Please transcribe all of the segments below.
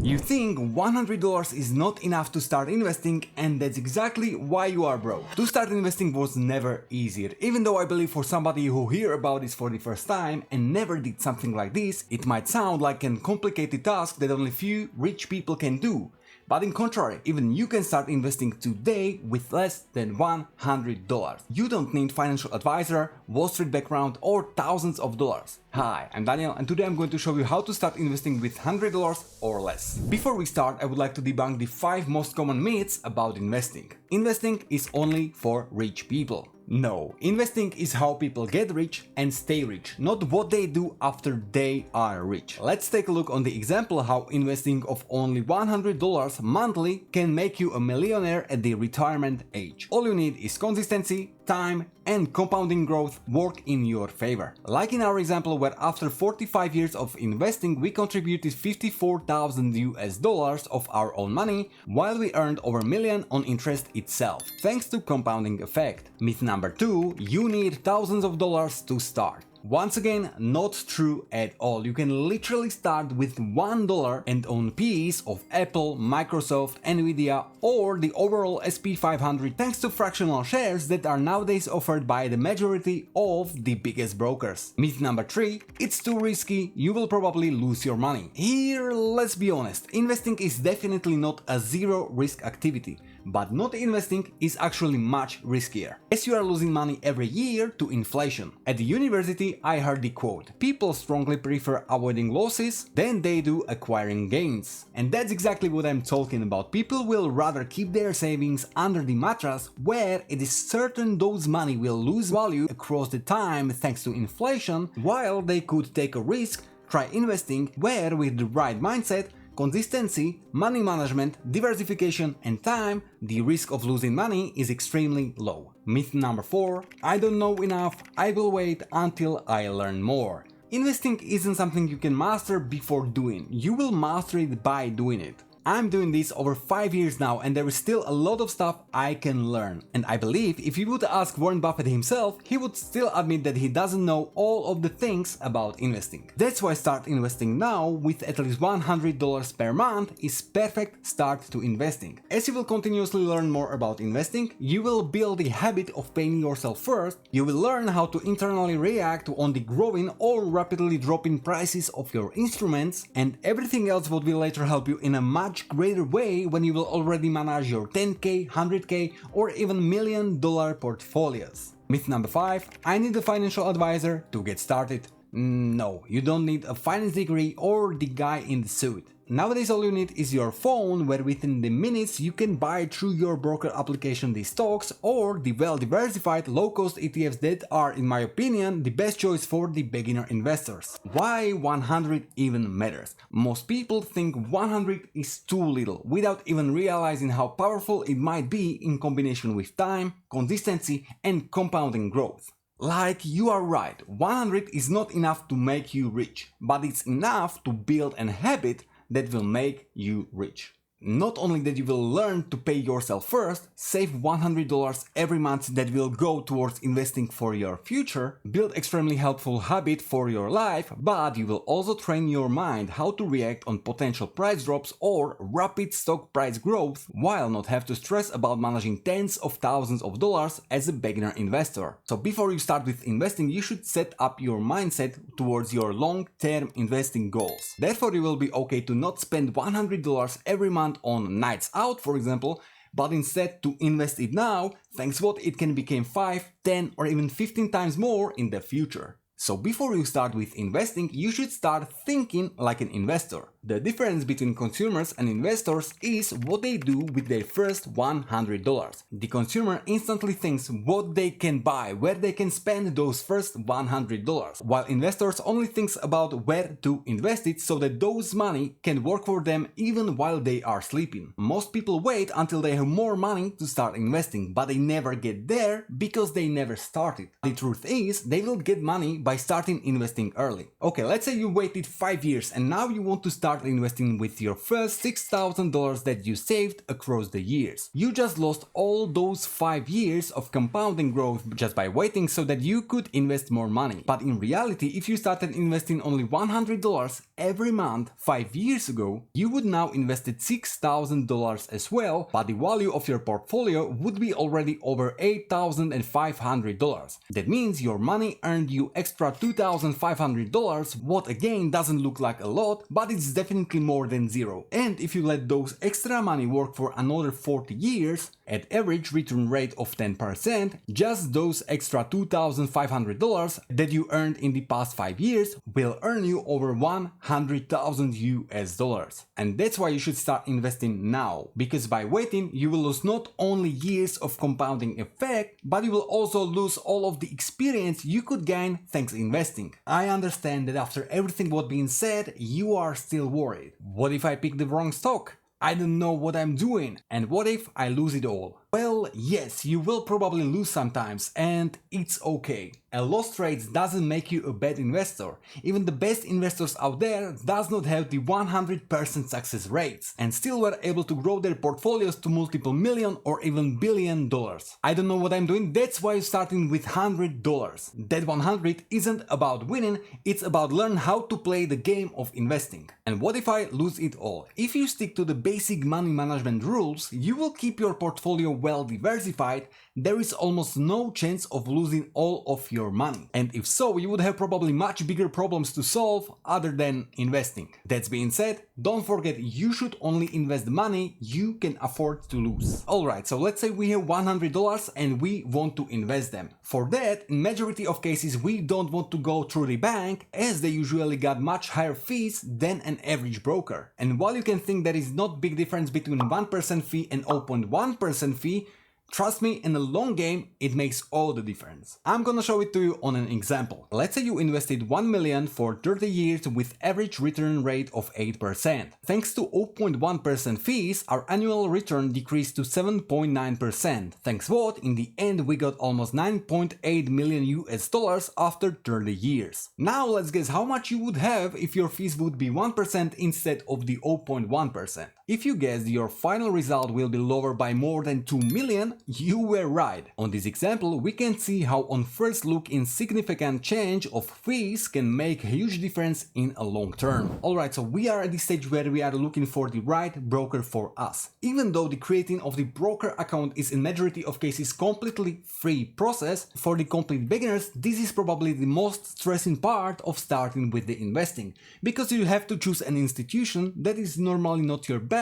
You think $100 is not enough to start investing, and that's exactly why you are broke. To start investing was never easier, even though I believe for somebody who hear about this for the first time and never did something like this, it might sound like a complicated task that only few rich people can do. But in contrary, even you can start investing today with less than $100. You don't need financial advisor, Wall Street background, or thousands of dollars. Hi, I'm Daniel, and today I'm going to show you how to start investing with $100 or less. Before we start, I would like to debunk the 5 most common myths about investing. Investing is only for rich people. No, investing is how people get rich and stay rich, not what they do after they are rich. Let's take a look on the example how investing of only $100 monthly can make you a millionaire at the retirement age. All you need is consistency, time, and compounding growth work in your favor. Like in our example where after 45 years of investing we contributed $54,000 of our own money while we earned over $1 million on interest itself, thanks to compounding effect. Myth number 2, you need thousands of dollars to start. Once again, not true at all. You can literally start with $1 and own piece of Apple, Microsoft, Nvidia, or the overall SP 500 thanks to fractional shares that are nowadays offered by the majority of the biggest brokers. Myth number 3, it's too risky, you will probably lose your money. Here, let's be honest, investing is definitely not a zero risk activity. But not investing is actually much riskier, as you are losing money every year to inflation. At the university, I heard the quote, people strongly prefer avoiding losses than they do acquiring gains. And that's exactly what I'm talking about. People will rather keep their savings under the mattress where it is certain those money will lose value across the time thanks to inflation, while they could take a risk, try investing where with the right mindset, consistency, money management, diversification, and time, the risk of losing money is extremely low. Myth number 4, I don't know enough, I will wait until I learn more. Investing isn't something you can master before doing, you will master it by doing it. I'm doing this over 5 years now and there is still a lot of stuff I can learn. And I believe if you would ask Warren Buffett himself, he would still admit that he doesn't know all of the things about investing. That's why start investing now with at least $100 per month is perfect start to investing. As you will continuously learn more about investing, you will build the habit of paying yourself first, you will learn how to internally react on the growing or rapidly dropping prices of your instruments, and everything else what will later help you in a much greater way when you will already manage your 10K, 100K, or even $1 million portfolios. Myth number 5, I need a financial advisor to get started. No, you don't need a finance degree or the guy in the suit. Nowadays all you need is your phone, where within the minutes you can buy through your broker application the stocks or the well-diversified low-cost ETFs that are, in my opinion, the best choice for the beginner investors. Why 100 even matters? Most people think 100 is too little, without even realizing how powerful it might be in combination with time, consistency, and compounding growth. Like, you are right, 100 is not enough to make you rich, but it's enough to build a habit that will make you rich. Not only that you will learn to pay yourself first, save $100 every month that will go towards investing for your future, build extremely helpful habit for your life, but you will also train your mind how to react on potential price drops or rapid stock price growth while not have to stress about managing tens of thousands of dollars as a beginner investor. So before you start with investing, you should set up your mindset towards your long-term investing goals. Therefore, you will be okay to not spend $100 every month on nights out, for example, but instead to invest it now, thanks what it can become 5, 10 or even 15 times more in the future. So before you start with investing, you should start thinking like an investor. The difference between consumers and investors is what they do with their first $100. The consumer instantly thinks what they can buy, where they can spend those first $100, while investors only thinks about where to invest it so that those money can work for them even while they are sleeping. Most people wait until they have more money to start investing, but they never get there because they never started. The truth is, they will get money by starting investing early. Okay, let's say you waited 5 years and now you want to start start investing with your first $6,000 that you saved across the years. You just lost all those 5 years of compounding growth just by waiting so that you could invest more money. But in reality, if you started investing only $100 every month 5 years ago, you would now invested $6,000 as well, but the value of your portfolio would be already over $8,500. That means your money earned you extra $2,500, what again doesn't look like a lot, but it's definitely more than zero. And if you let those extra money work for another 40 years, at average return rate of 10%, just those extra $2,500 that you earned in the past 5 years will earn you over 100,000 US dollars. And that's why you should start investing now, because by waiting you will lose not only years of compounding effect, but you will also lose all of the experience you could gain thanks investing. I understand that after everything what being said, you are still worried. What if I pick the wrong stock? I don't know what I'm doing, and what if I lose it all? Well, yes, you will probably lose sometimes, and it's okay. A lost trade doesn't make you a bad investor. Even the best investors out there does not have the 100% success rates, and still were able to grow their portfolios to multiple million or even billion dollars. I don't know what I'm doing, that's why I'm starting with $100. That 100 isn't about winning, it's about learning how to play the game of investing. And what if I lose it all? If you stick to the basic money management rules, you will keep your portfolio well diversified. There is almost no chance of losing all of your money. And if so, you would have probably much bigger problems to solve other than investing. That being said, don't forget you should only invest the money you can afford to lose. Alright, so let's say we have $100 and we want to invest them. For that, in majority of cases we don't want to go through the bank, as they usually got much higher fees than an average broker. And while you can think there is not big difference between 1% fee and 0.1% fee, trust me, in the long game, it makes all the difference. I'm gonna show it to you on an example. Let's say you invested 1 million for 30 years with average return rate of 8%. Thanks to 0.1% fees, our annual return decreased to 7.9%. Thanks what, in the end we got almost 9.8 million US dollars after 30 years. Now let's guess how much you would have if your fees would be 1% instead of the 0.1%. If you guessed your final result will be lower by more than 2 million, you were right. On this example, we can see how on first look insignificant change of fees can make a huge difference in a long term. Alright, so we are at the stage where we are looking for the right broker for us. Even though the creating of the broker account is in majority of cases completely free process, for the complete beginners this is probably the most stressing part of starting with the investing, because you have to choose an institution that is normally not your bank,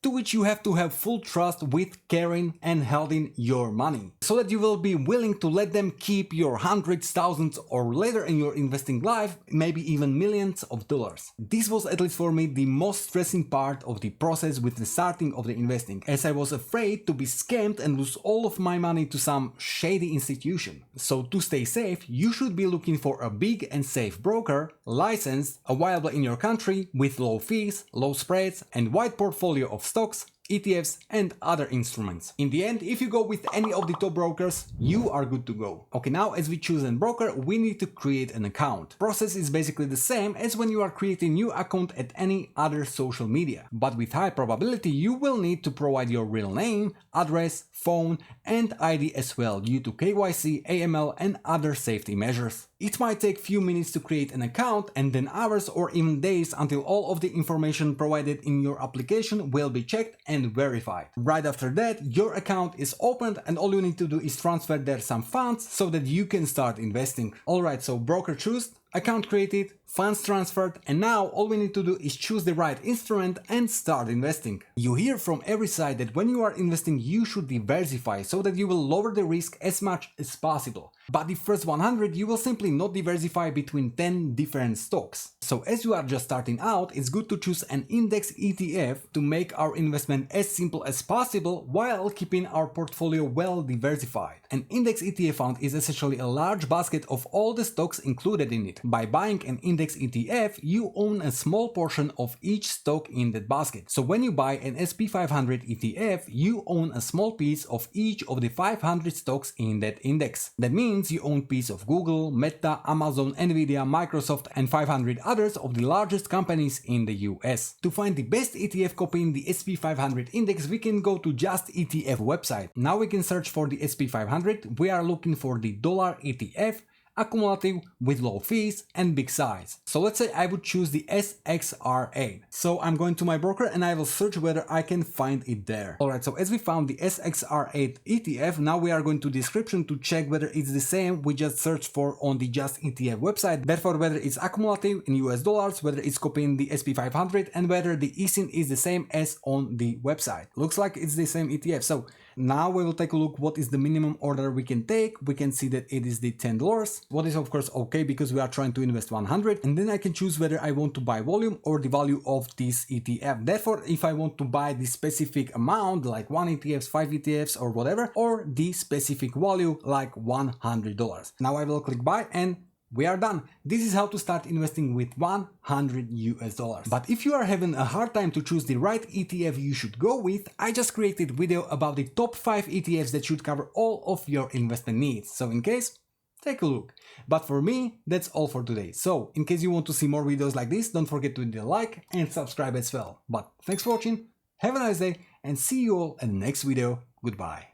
to which you have to have full trust with caring and holding your money, so that you will be willing to let them keep your hundreds, thousands, or later in your investing life, maybe even millions of dollars. This was, at least for me, the most stressing part of the process with the starting of the investing, as I was afraid to be scammed and lose all of my money to some shady institution. So to stay safe, you should be looking for a big and safe broker, licensed, available in your country, with low fees, low spreads, and wide portfolio of stocks, ETFs and other instruments. In the end, if you go with any of the top brokers, you are good to go. Okay, now as we choose a broker, we need to create an account. Process is basically the same as when you are creating a new account at any other social media. But with high probability, you will need to provide your real name, address, phone and ID as well, due to KYC, AML and other safety measures. It might take few minutes to create an account and then hours or even days until all of the information provided in your application will be checked and verified. Right after that, your account is opened and all you need to do is transfer there some funds so that you can start investing. Alright, so broker chosen, account created, funds transferred, and now all we need to do is choose the right instrument and start investing. You hear from every side that when you are investing you should diversify so that you will lower the risk as much as possible. But the first 100 you will simply not diversify between 10 different stocks. So as you are just starting out, it's good to choose an index ETF to make our investment as simple as possible while keeping our portfolio well diversified. An index ETF fund is essentially a large basket of all the stocks included in it, By buying an index ETF, you own a small portion of each stock in that basket. So when you buy an SP 500 ETF, you own a small piece of each of the 500 stocks in that index. That means you own piece of Google, Meta, Amazon, Nvidia, Microsoft, and 500 others of the largest companies in the US. To find the best ETF copying the SP 500 index, we can go to Just ETF website. Now we can search for the SP 500. We are looking for the dollar ETF, accumulative with low fees and big size. So let's say I would choose the SXR8. So I'm going to my broker and I will search whether I can find it there. Alright, so as we found the SXR8 ETF, now we are going to description to check whether it's the same we just searched for on the Just ETF website. Therefore, whether it's accumulative in US dollars, whether it's copying the SP 500, and whether the eSIN is the same as on the website. Looks like it's the same ETF. So now we will take a look what is the minimum order we can take. We can see that it is the $10. What is of course okay because we are trying to invest 100, and then I can choose whether I want to buy volume or the value of this ETF. Therefore, if I want to buy the specific amount like 1 ETFs, 5 ETFs or whatever, or the specific value like $100. Now I will click buy and we are done. This is how to start investing with $100. But if you are having a hard time to choose the right ETF you should go with, I just created a video about the top 5 ETFs that should cover all of your investment needs. So in case, take a look. But for me, that's all for today. So in case you want to see more videos like this, don't forget to hit the like and subscribe as well. But thanks for watching, have a nice day, and see you all in the next video. Goodbye.